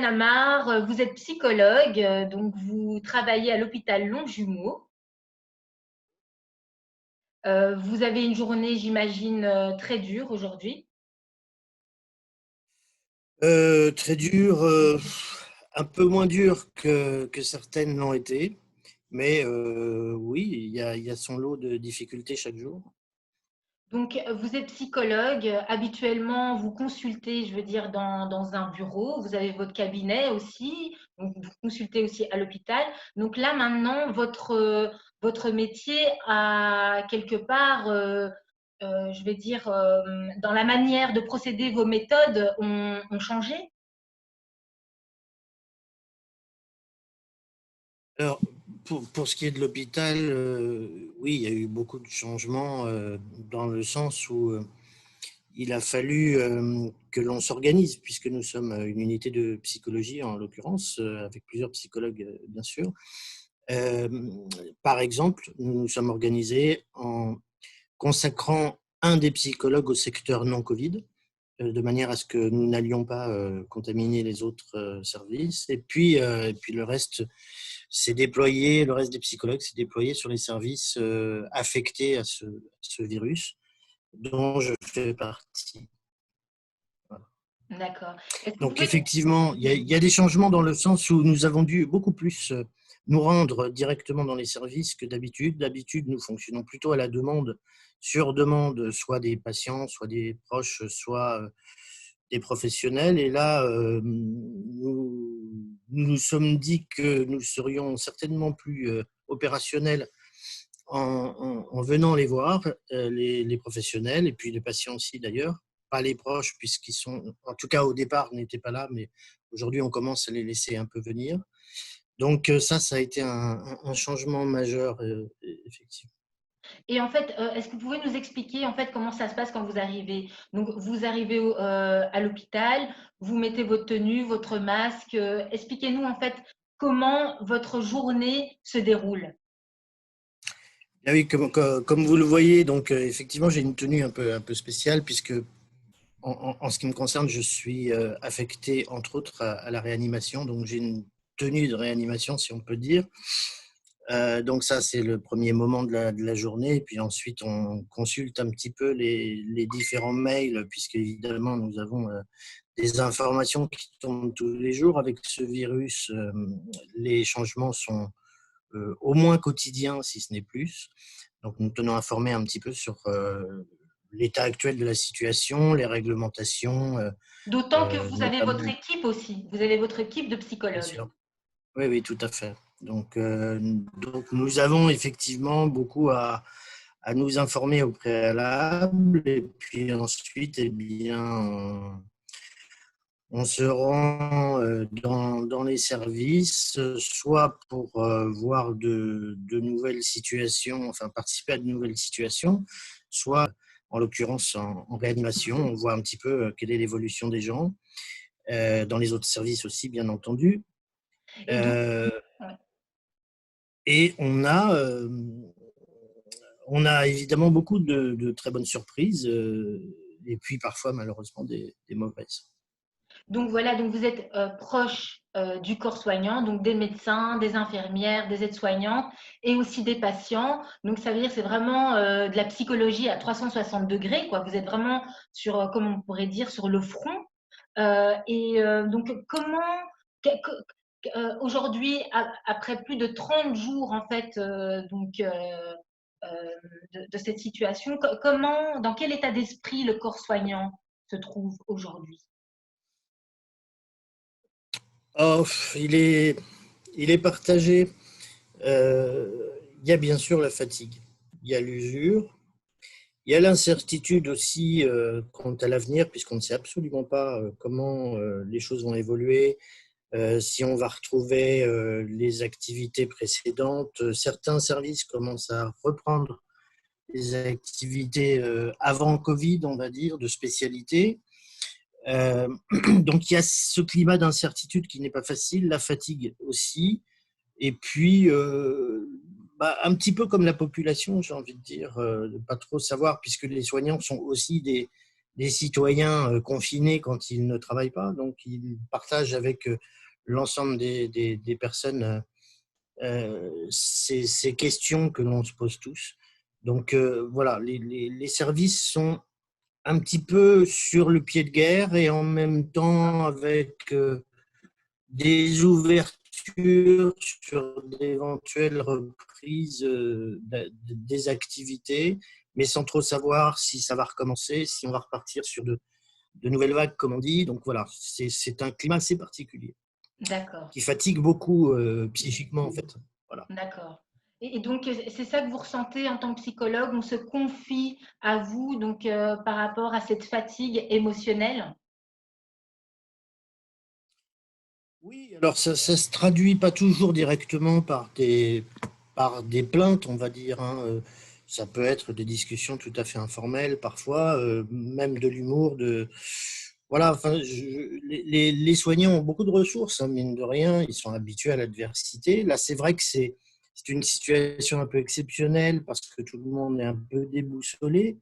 Yann Amar, vous êtes psychologue, donc vous travaillez à l'hôpital Longjumeau. Vous avez une journée, j'imagine, très dure aujourd'hui. Très dur, un peu moins dur que certaines l'ont été, mais oui, il y a son lot de difficultés chaque jour. Donc, vous êtes psychologue. Habituellement, vous consultez, je veux dire, dans un bureau. Vous avez votre cabinet aussi. Donc, vous consultez aussi à l'hôpital. Donc là, maintenant, votre métier a quelque part, je vais dire, dans la manière de procéder, vos méthodes ont changé. Alors, pour ce qui est de l'hôpital, oui, il y a eu beaucoup de changements dans le sens où il a fallu que l'on s'organise, puisque nous sommes une unité de psychologie, en l'occurrence, avec plusieurs psychologues, bien sûr. Euh, Par exemple, nous nous sommes organisés en consacrant un des psychologues au secteur non-Covid, de manière à ce que nous n'allions pas contaminer les autres services. Et puis le reste s'est déployé, le reste des psychologues s'est déployé sur les services affectés à ce virus, dont je fais partie. Voilà. D'accord. Est-ce que vous Donc pouvez... effectivement, il y a des changements dans le sens où nous avons dû beaucoup plus nous rendre directement dans les services que d'habitude. D'habitude, nous fonctionnons plutôt à la demande, sur demande, soit des patients, soit des proches, soit des professionnels. Et là, nous nous sommes dit que nous serions certainement plus opérationnels en venant les voir, les professionnels, et puis les patients aussi d'ailleurs, pas les proches, puisqu'ils sont, en tout cas au départ, n'étaient pas là, mais aujourd'hui, on commence à les laisser un peu venir. Donc ça a été un changement majeur, effectivement. Et en fait, est-ce que vous pouvez nous expliquer en fait comment ça se passe quand vous arrivez? Donc, vous arrivez à l'hôpital, vous mettez votre tenue, votre masque. Expliquez-nous en fait comment votre journée se déroule. Ah oui, comme vous le voyez, donc effectivement, j'ai une tenue un peu spéciale, puisque en ce qui me concerne, je suis affecté entre autres à la réanimation, donc j'ai une tenue de réanimation, si on peut dire. Donc ça, c'est le premier moment de la journée. Et puis ensuite, on consulte un petit peu les différents mails, puisque évidemment, nous avons des informations qui tombent tous les jours. Avec ce virus, les changements sont au moins quotidiens, si ce n'est plus. Donc nous tenons informés un petit peu sur l'état actuel de la situation, les réglementations, D'autant que vous avez votre notamment, équipe aussi. Vous avez votre équipe de bien psychologues. sûr. Oui, oui, tout à fait. Donc nous avons effectivement beaucoup à nous informer au préalable, et puis ensuite, eh bien, on se rend dans les services, soit pour voir de nouvelles situations, enfin participer à de nouvelles situations, soit, en l'occurrence, en réanimation. On voit un petit peu quelle est l'évolution des gens, dans les autres services aussi, bien entendu. Et donc, Euh, ouais. et on a évidemment beaucoup de très bonnes surprises, et puis parfois, malheureusement, des mauvaises. Donc voilà, donc vous êtes proche du corps soignant, donc des médecins, des infirmières, des aides-soignantes et aussi des patients. Donc ça veut dire que c'est vraiment de la psychologie à 360 degrés, quoi. Vous êtes vraiment sur, comme on pourrait dire, sur le front. Donc comment, aujourd'hui, après plus de 30 jours en fait, euh, de cette situation, comment, dans quel état d'esprit le corps soignant se trouve aujourd'hui? Oh, il est partagé. Il y a bien sûr la fatigue, il y a l'usure, il y a l'incertitude aussi quant à l'avenir, puisqu'on ne sait absolument pas comment les choses vont évoluer, si on va retrouver les activités précédentes. Certains services commencent à reprendre les activités avant Covid, on va dire, de spécialité. Euh, donc il y a ce climat d'incertitude qui n'est pas facile, la fatigue aussi. Et puis, un petit peu comme la population, j'ai envie de dire, de pas trop savoir, puisque les soignants sont aussi des citoyens confinés quand ils ne travaillent pas. Donc, ils partagent avec l'ensemble des personnes ces questions que l'on se pose tous. Donc, voilà, les services sont un petit peu sur le pied de guerre et en même temps avec des ouvertures sur d'éventuelles reprises des activités, mais sans trop savoir si ça va recommencer, si on va repartir sur de nouvelles vagues, comme on dit. Donc voilà, c'est un climat assez particulier D'accord, qui fatigue beaucoup psychiquement, en fait. Voilà. d'accord. Et donc, c'est ça que vous ressentez en tant que psychologue, on se confie à vous donc par rapport à cette fatigue émotionnelle? Oui, alors ça ne se traduit pas toujours directement par des plaintes, on va dire, hein. Ça peut être des discussions tout à fait informelles, parfois, même de l'humour. Voilà, enfin, les soignants ont beaucoup de ressources, hein, mine de rien, ils sont habitués à l'adversité. Là, c'est vrai que c'est une situation un peu exceptionnelle parce que tout le monde est un peu déboussolé,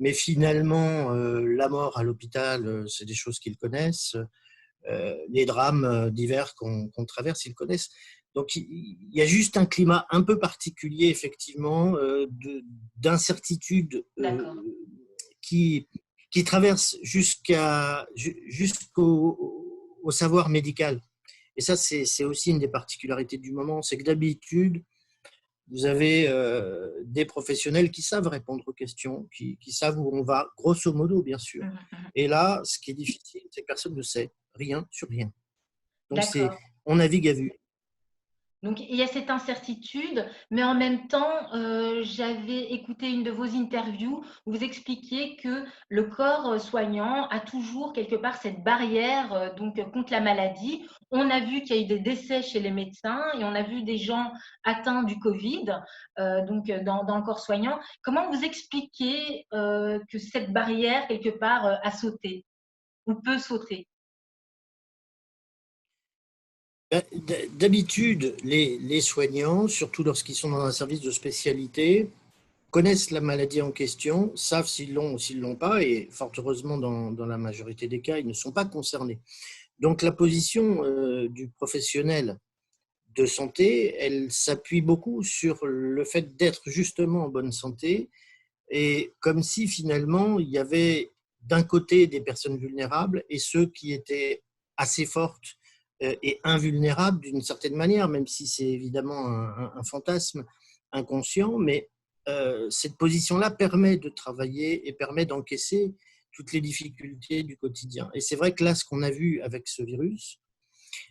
mais finalement, la mort à l'hôpital, c'est des choses qu'ils connaissent. Les drames divers qu'on traverse, ils connaissent. Donc, il y a juste un climat un peu particulier, effectivement, d'incertitude D'accord, qui, qui traverse jusqu'au savoir médical. Et ça, c'est aussi une des particularités du moment, c'est que d'habitude, vous avez des professionnels qui savent répondre aux questions, qui savent où on va, grosso modo, bien sûr. mmh mh. Et là, ce qui est difficile, c'est que personne ne sait rien sur rien. Donc, D'accord. on navigue à vue. Donc il y a cette incertitude, mais en même temps, j'avais écouté une de vos interviews où vous expliquiez que le corps, soignant a toujours quelque part cette barrière, donc contre la maladie. On a vu qu'il y a eu des décès chez les médecins et on a vu des gens atteints du Covid, donc dans le corps soignant. Comment vous expliquez, que cette barrière quelque part, a sauté ou peut sauter? D'habitude, les soignants, surtout lorsqu'ils sont dans un service de spécialité, connaissent la maladie en question, savent s'ils l'ont ou s'ils ne l'ont pas, et fort heureusement, dans la majorité des cas, ils ne sont pas concernés. Donc la position du professionnel de santé, elle s'appuie beaucoup sur le fait d'être justement en bonne santé, et comme si finalement il y avait d'un côté des personnes vulnérables et ceux qui étaient assez fortes et invulnérables d'une certaine manière, même si c'est évidemment un fantasme inconscient, mais cette position-là permet de travailler et permet d'encaisser toutes les difficultés du quotidien. Et c'est vrai que là, ce qu'on a vu avec ce virus,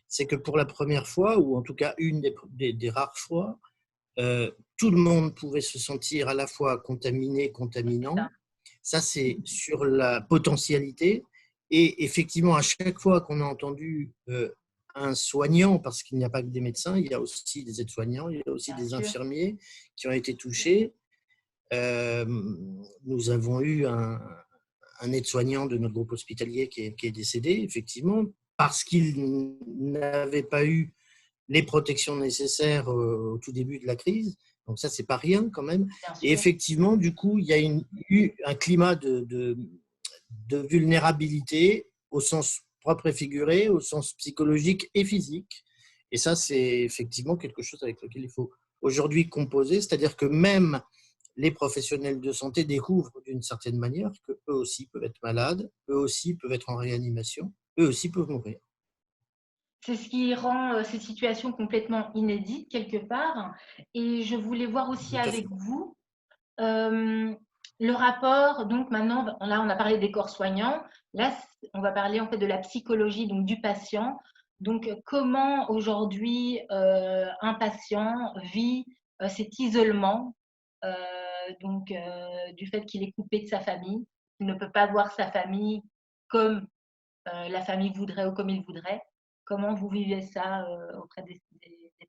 c'est que pour la première fois, ou en tout cas une des rares fois, tout le monde pouvait se sentir à la fois contaminé, contaminant. Ça, c'est sur la potentialité. Et effectivement, à chaque fois qu'on a entendu un soignant, parce qu'il n'y a pas que des médecins, il y a aussi des aides-soignants, il y a aussi Bien des sûr. infirmiers qui ont été touchés. Euh, Nous avons eu un aide-soignant de notre groupe hospitalier qui est décédé, effectivement, parce qu'il n'avait pas eu les protections nécessaires au tout début de la crise. Donc ça, c'est pas rien quand même. Bien Et sûr. effectivement, du coup, il y a eu un climat de vulnérabilité au sens propre et figuré, au sens psychologique et physique. Et ça, c'est effectivement quelque chose avec lequel il faut aujourd'hui composer. C'est-à-dire que même les professionnels de santé découvrent d'une certaine manière qu'eux aussi peuvent être malades, eux aussi peuvent être en réanimation, eux aussi peuvent mourir. C'est ce qui rend cette situation complètement inédite quelque part. Et je voulais voir aussi Tout à fait. avec vous euh, le rapport. Donc maintenant, là, on a parlé des corps soignants. Là, on va parler en fait de la psychologie donc du patient. Donc, comment aujourd'hui un patient vit cet isolement euh, donc du fait qu'il est coupé de sa famille, qu'il ne peut pas voir sa famille comme la famille voudrait ou comme il voudrait. Comment vous vivez ça auprès des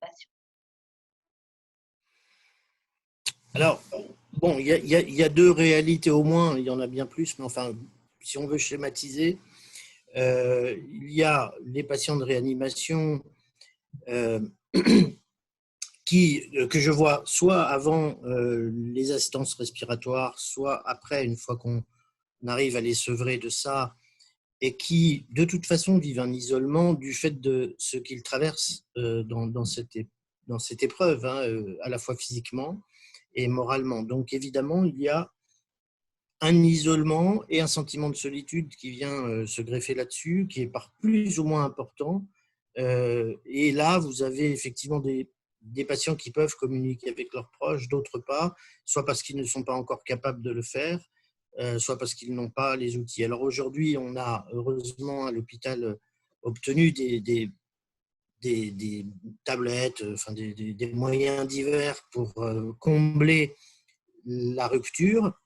patients? Alors, bon, il y a deux réalités au moins, il y en a bien plus, mais enfin, si on veut schématiser, il y a les patients de réanimation euh, que je vois soit avant les assistances respiratoires, soit après, une fois arrive à les sevrer de ça et qui, de toute façon, vivent un isolement du fait de ce qu'ils traversent dans cette épreuve, hein, à la fois physiquement et moralement. Donc, évidemment, il y a un isolement et un sentiment de solitude qui vient se greffer là-dessus, qui est par plus ou moins important. Et là, vous avez effectivement des patients qui peuvent communiquer avec leurs proches, d'autres pas, soit parce qu'ils ne sont pas encore capables de le faire, soit parce qu'ils n'ont pas les outils. Alors aujourd'hui, on a heureusement à l'hôpital obtenu des tablettes, enfin des moyens divers pour combler la rupture.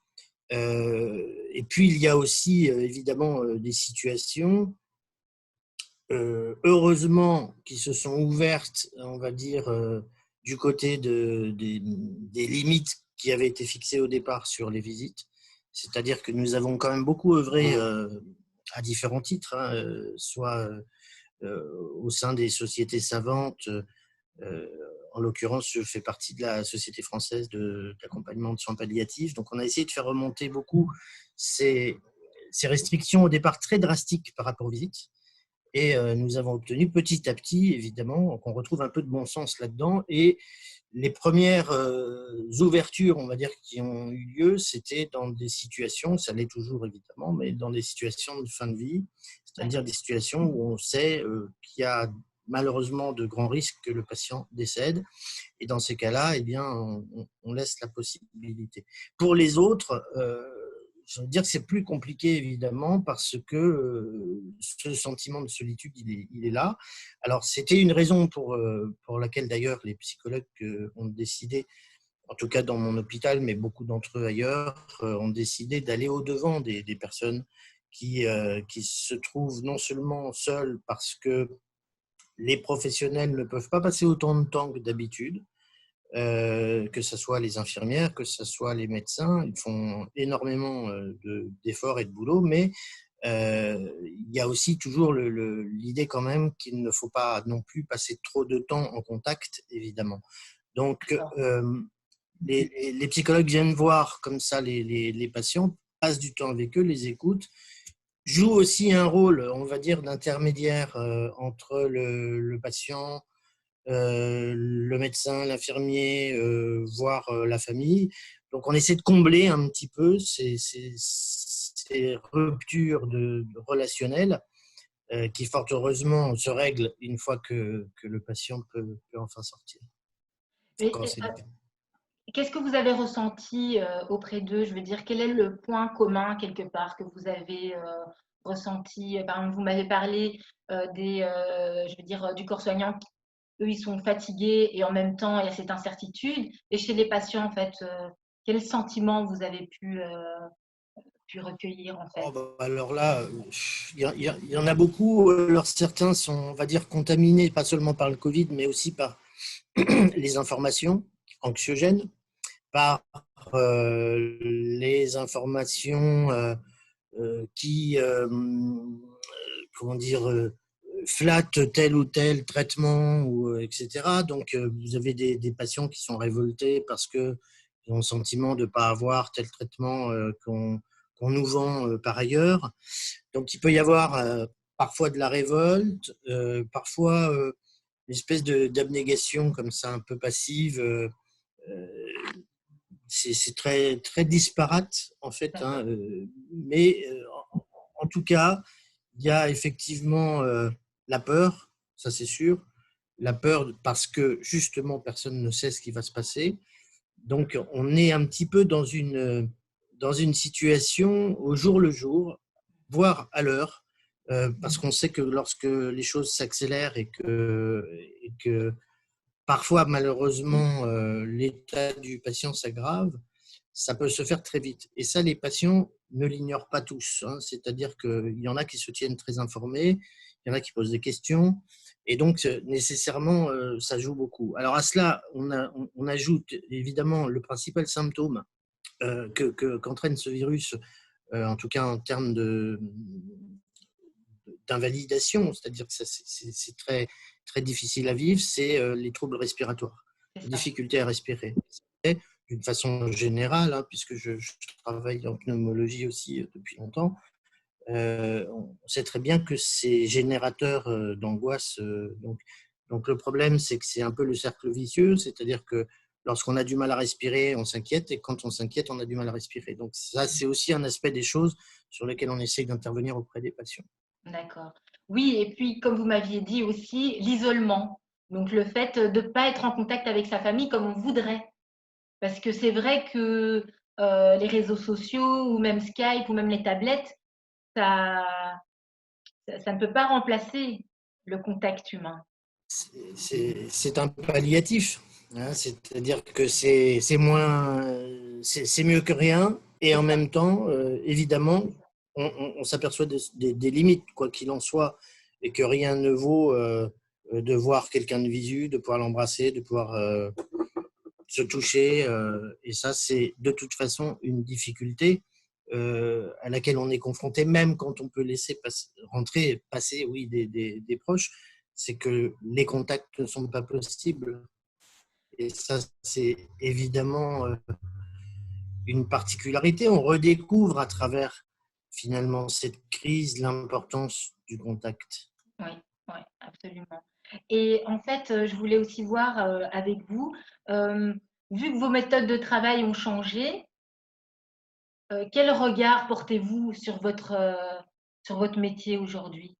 Et puis, il y a aussi évidemment des situations, heureusement, qui se sont ouvertes, on va dire, du côté des limites qui avaient été fixées au départ sur les visites. C'est-à-dire que nous avons quand même beaucoup œuvré à différents titres, hein, soit au sein des sociétés savantes. En l'occurrence, je fais partie de la Société française d'accompagnement de soins palliatifs. Donc, on a essayé de faire remonter beaucoup ces restrictions au départ très drastiques par rapport aux visites. Et nous avons obtenu petit à petit, évidemment, qu'on retrouve un peu de bon sens là-dedans. Et les premières ouvertures, on va dire, qui ont eu lieu, c'était dans des situations, ça l'est toujours évidemment, mais dans des situations de fin de vie, c'est-à-dire des situations où on sait qu'il y a malheureusement de grands risques que le patient décède. Et dans ces cas-là, eh bien, on laisse la possibilité. Pour les autres, je veux dire que c'est plus compliqué, évidemment, parce que ce sentiment de solitude, il est là. Alors, c'était une raison pour laquelle, d'ailleurs, les psychologues ont décidé, en tout cas dans mon hôpital, mais beaucoup d'entre eux ailleurs, ont décidé d'aller au-devant des personnes qui se trouvent non seulement seules parce que les professionnels ne peuvent pas passer autant de temps que d'habitude, que ce soit les infirmières, que ce soit les médecins. Ils font énormément d'efforts et de boulot, mais il y a aussi toujours l'idée quand même qu'il ne faut pas non plus passer trop de temps en contact, évidemment. Donc, les psychologues viennent voir comme ça les patients, passent du temps avec eux, les écoutent, joue aussi un rôle, on va dire, d'intermédiaire entre le patient, le médecin, l'infirmier, voire la famille. Donc, on essaie de combler un petit peu ces ruptures relationnelles qui, fort heureusement, se règlent une fois que le patient peut enfin sortir. Mais, Quand c'est le cas. qu'est-ce que vous avez ressenti auprès d'eux? Je veux dire, quel est le point commun quelque part que vous avez ressenti? Par exemple, vous m'avez parlé je veux dire, du corps soignant. Eux, ils sont fatigués et en même temps, il y a cette incertitude. Et chez les patients, en fait, quel sentiment vous avez pu recueillir, en fait? Oh, bah, alors là, il y en a beaucoup. Alors certains sont, on va dire, contaminés, pas seulement par le Covid, mais aussi par les informations anxiogènes, par les informations qui, comment dire, flattent tel ou tel traitement, etc. Donc, vous avez des patients qui sont révoltés parce qu'ils ont le sentiment de ne pas avoir tel traitement qu'on nous vend par ailleurs. Donc, il peut y avoir parfois de la révolte, parfois une espèce d'abnégation comme ça, un peu passive. C'est très, très disparate, en fait. Hein, mais en tout cas, il y a effectivement la peur, ça c'est sûr. La peur parce que justement, personne ne sait ce qui va se passer. Donc, on est un petit peu dans une situation au jour le jour, voire à l'heure, parce qu'on sait que lorsque les choses s'accélèrent et que parfois, malheureusement, l'état du patient s'aggrave, ça peut se faire très vite. Et ça, les patients ne l'ignorent pas tous. Hein. C'est-à-dire qu'il y en a qui se tiennent très informés, il y en a qui posent des questions, et donc nécessairement, ça joue beaucoup. Alors à cela, on ajoute évidemment le principal symptôme qu'entraîne ce virus, en tout cas en termes d'invalidation, c'est-à-dire que c'est très, très difficile à vivre, c'est les troubles respiratoires, les difficultés à respirer. d'une façon générale, hein, puisque je travaille en pneumologie aussi depuis longtemps, on sait très bien que c'est générateur d'angoisse. Donc le problème, c'est que c'est un peu le cercle vicieux, c'est-à-dire que lorsqu'on a du mal à respirer, on s'inquiète, et quand on s'inquiète, on a du mal à respirer. Donc ça, c'est aussi un aspect des choses sur lesquelles on essaye d'intervenir auprès des patients. D'accord. Oui, et puis comme vous m'aviez dit aussi, l'isolement. Donc le fait de ne pas être en contact avec sa famille comme on voudrait. Parce que c'est vrai que les réseaux sociaux ou même Skype ou même les tablettes, ça, ça ne peut pas remplacer le contact humain. C'est un palliatif, hein, c'est-à-dire que c'est moins, c'est mieux que rien, et C'est en ça. même temps, évidemment, on s'aperçoit des limites, quoi qu'il en soit, et que rien ne vaut de voir quelqu'un de visu, de pouvoir l'embrasser, de pouvoir se toucher, et ça, c'est de toute façon une difficulté à laquelle on est confronté, même quand on peut laisser rentrer, passer, oui, des proches, c'est que les contacts ne sont pas possibles. Et ça, c'est évidemment une particularité. On redécouvre à travers finalement cette crise l'importance du contact. Oui, oui, absolument. Et en fait, je voulais aussi voir avec vous, euh, vu que vos méthodes de travail ont changé, quel regard portez-vous sur votre métier aujourd'hui?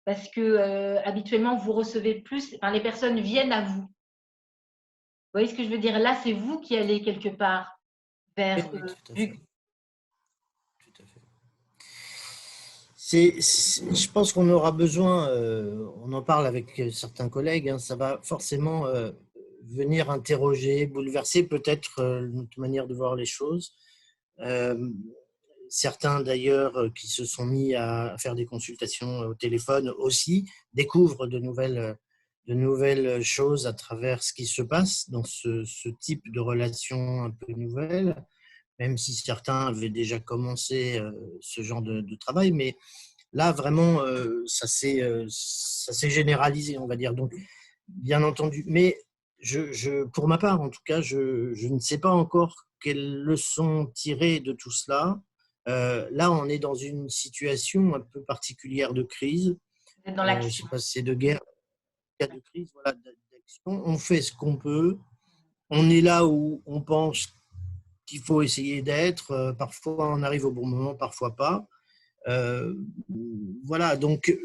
Parce que habituellement, vous recevez plus, enfin, les personnes viennent à vous. Vous voyez ce que je veux dire? Là, c'est vous qui allez quelque part Oui, vers oui, eux. tout à fait. Tout à fait. Je pense qu'on aura besoin, on en parle avec certains collègues, hein, ça va forcément venir interroger, bouleverser peut-être notre manière de voir les choses. Euh, Certains d'ailleurs qui se sont mis à faire des consultations au téléphone aussi découvrent de nouvelles choses à travers ce qui se passe dans ce type de relation un peu nouvelle, même si certains avaient déjà commencé ce genre de travail. Mais là, vraiment, ça s'est généralisé, on va dire. Donc, bien entendu. Mais pour ma part, en tout cas, je ne sais pas encore quelles leçons tirer de tout cela. Là, on est dans une situation un peu particulière de crise. Vous êtes dans Je ne l'action. sais pas si c'est de guerre, cas de crise, voilà, d'action. On fait ce qu'on peut. On est là où on pense qu'il faut essayer d'être. Parfois, on arrive au bon moment, parfois pas. Euh, voilà, donc,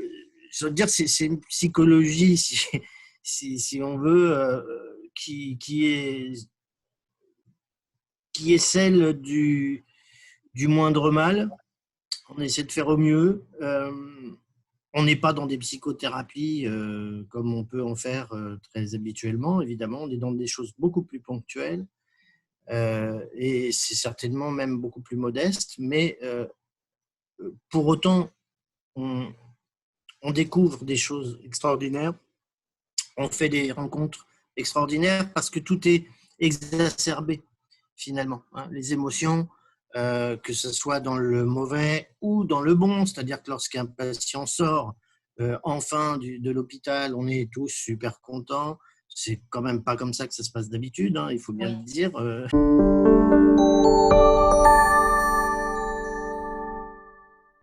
je veux dire, c'est une psychologie, si on veut, qui est celle du moindre mal. On essaie de faire au mieux. On n'est pas dans des psychothérapies comme on peut en faire très habituellement, évidemment. On est dans des choses beaucoup plus ponctuelles et c'est certainement même beaucoup plus modeste. Mais pour autant, on, on découvre des choses extraordinaires, on fait des rencontres extraordinaires parce que tout est exacerbé finalement, hein. Les émotions, que ce soit dans le mauvais ou dans le bon, c'est-à-dire que lorsqu'un patient sort enfin de l'hôpital, on est tous super contents. C'est quand même pas comme ça que ça se passe d'habitude, hein, il faut bien le Oui. dire.